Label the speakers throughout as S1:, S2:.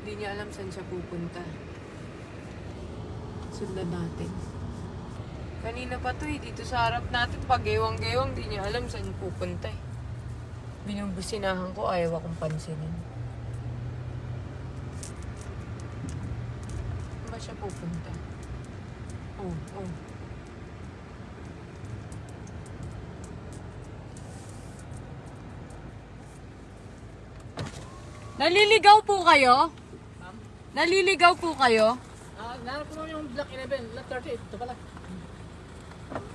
S1: Hindi niya alam saan siya pupunta. Sundan natin. Kanina pa to dito sa harap natin, pag gewang-gewang, di niya alam saan pupunta eh. Binubusinahan ko, ayaw akong pansinin. Saan ba siya pupunta? Oh. Naliligaw po kayo? Naliligaw po kayo?
S2: Nahanap ko naman yung Black 11, Lot 38. Ito pala.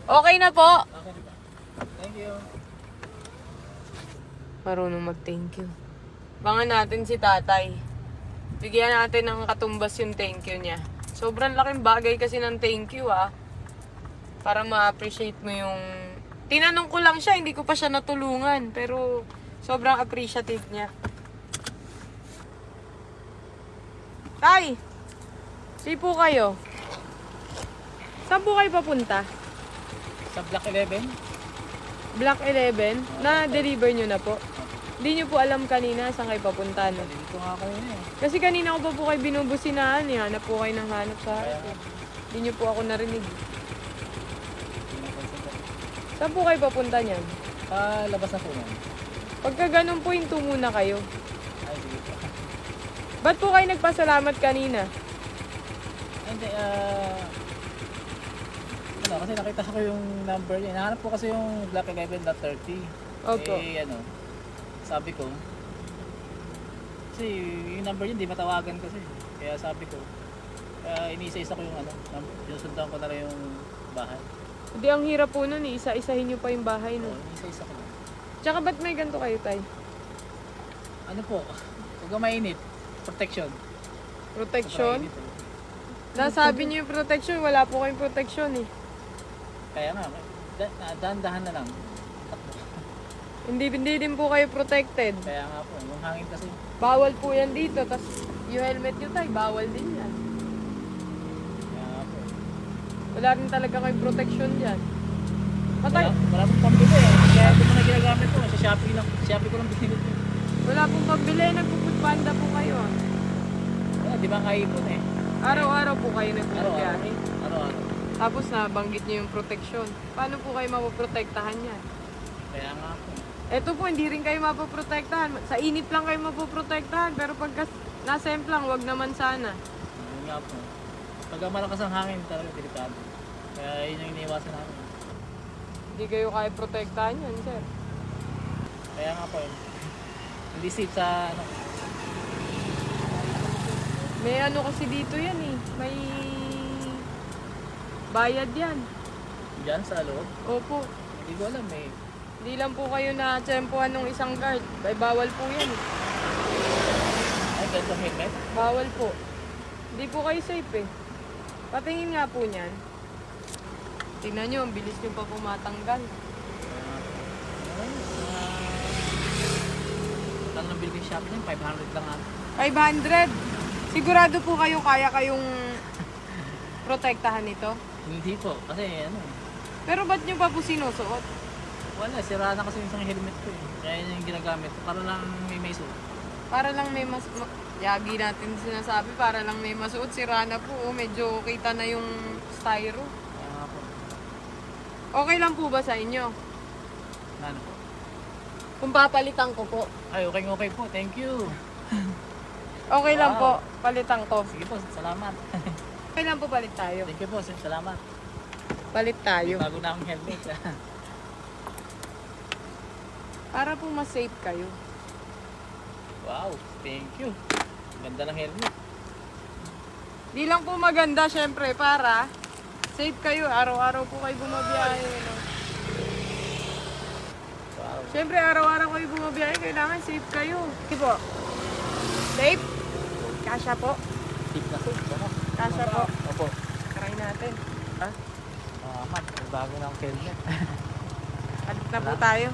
S1: Okay na po.
S2: Okay, diba? Thank you.
S1: Marunong mag-thank you. Bangan natin si tatay. Bigyan natin ng katumbas yung thank you niya. Sobrang laking bagay kasi ng thank you Para ma-appreciate mo yung... Tinanong ko lang siya, hindi ko pa siya natulungan. Pero sobrang appreciative niya. Tay! Si po kayo. Saan po kayo papunta?
S2: Sa Black 11?
S1: Black 11? Na-deliver nyo na po? Hindi nyo po alam kanina saan kayo papunta, no?
S2: Dito nga ako yun eh.
S1: Kasi kanina ko pa po kayo binubusinahan, hanap po kayo ng hanap sa harap. Hindi nyo po ako narinig. Saan po kayo papunta niyan?
S2: Labas na po man.
S1: Pagka ganun po, hinto muna kayo.
S2: Ay, sige po.
S1: Ba't po kayo nagpasalamat kanina?
S2: Hindi, kasi nakita ko yung number niya. Nahanap ko kasi yung Black 11 Lot 30.
S1: Opo.
S2: Sabi ko, kasi yung number niya, hindi matawagan kasi. Kaya sabi ko, inisa-isa ko yung sinusundan ko na lang yung bahay.
S1: Hindi, ang hirap po nun isa-isahin nyo pa yung bahay, no?
S2: Inisa-isa ko na.
S1: Tsaka ba't may ganito kayo, tay?
S2: Ano po, huwag kang mainit. Protection.
S1: Protection?
S2: Sobrang init,
S1: Nasabi niyo yung protection, wala po kayong protection eh.
S2: Kaya nga, dahan-dahan na lang.
S1: Hindi din po kayo protected.
S2: Kaya nga po, yung hangin kasi.
S1: Bawal po yan dito, tas yung helmet nyo tay, bawal din yan.
S2: Kaya nga po.
S1: Wala rin talaga kayong protection dyan.
S2: Wala pong pambili eh. Kaya ito mo na ginagamit ko. Sa Shopee lang. Shopee ko lang binili ko.
S1: Wala pong pambili, nagpuputpanda po kayo
S2: Di ba kaipon eh.
S1: Araw-araw po kayo nagpupuntiyahe.
S2: Araw-araw.
S1: Tapos nabanggit niyo yung protection. Paano po kayo mapoprotektahan yan?
S2: Kaya nga po.
S1: Eto po, hindi rin kayo mapoprotektahan. Sa init lang kayo mapoprotektahan. Pero pagka nasemp lang, wag naman sana.
S2: Yun nga po. Pag malakas ang hangin, talaga delikado. Kaya yun yung iniiwasan namin.
S1: Hindi kayo kaya protektahan yan, sir.
S2: Kaya nga po. Hindi safe sa
S1: May kasi dito yan eh. May bayad yan.
S2: Diyan sa loob.
S1: Opo.
S2: Hindi ko alam eh.
S1: Hindi lang po kayo na-tsempuhan ng isang guard. Bawal po yan eh.
S2: Ay, ganito helmet?
S1: Bawal po. Hindi po kayo safe eh. Patingin nga po niyan. Tingnan nyo, ang bilis nyo pa po matanggal.
S2: Kano nang bilhin shop niya? 500 lang ata.
S1: 500! Sigurado po kayo kaya kayong protektahan nito?
S2: Hindi po. Kasi
S1: Pero ba't nyo pa po sinusuot?
S2: wala. Sira na kasi yung isang helmet ko eh. Kaya yun yung ginagamit ko. Para lang may suot.
S1: Para lang may yagi natin sinasabi, para lang may masuot. Sira na po, medyo kita na yung styro.
S2: Kaya nga po.
S1: Okay lang po ba sa inyo?
S2: Ano po?
S1: Kung papalitan ko po.
S2: Ay, okay po. Thank you.
S1: Okay lang
S2: Wow.
S1: po, palitan ko.
S2: Sige po, salamat.
S1: Okay lang po, palit tayo.
S2: Thank you po, salamat.
S1: Palit tayo.
S2: Bago na akong helmet.
S1: Para po mas safe kayo.
S2: Wow, thank you. Ganda ng helmet.
S1: Di lang po maganda, syempre, para safe kayo. Araw-araw po kayo bumabiyahe. No?
S2: Wow.
S1: Syempre, araw-araw kayo bumabiyahe, kailangan safe kayo. Sige po. Safe? Kasya po.
S2: Tip na po.
S1: Kasya po.
S2: Opo.
S1: Try natin. Ha?
S2: Bago na akong helmet.
S1: Palit na po tayo.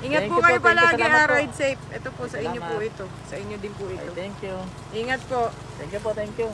S1: Ingat
S2: Thank
S1: po
S2: you
S1: kayo
S2: po, thank you,
S1: palagi,
S2: salamat po.
S1: ride safe. Ito po, sa inyo
S2: Salamat.
S1: po ito. Sa inyo din po
S2: Ay,
S1: ito.
S2: thank you.
S1: Ingat po.
S2: Thank you po, thank you.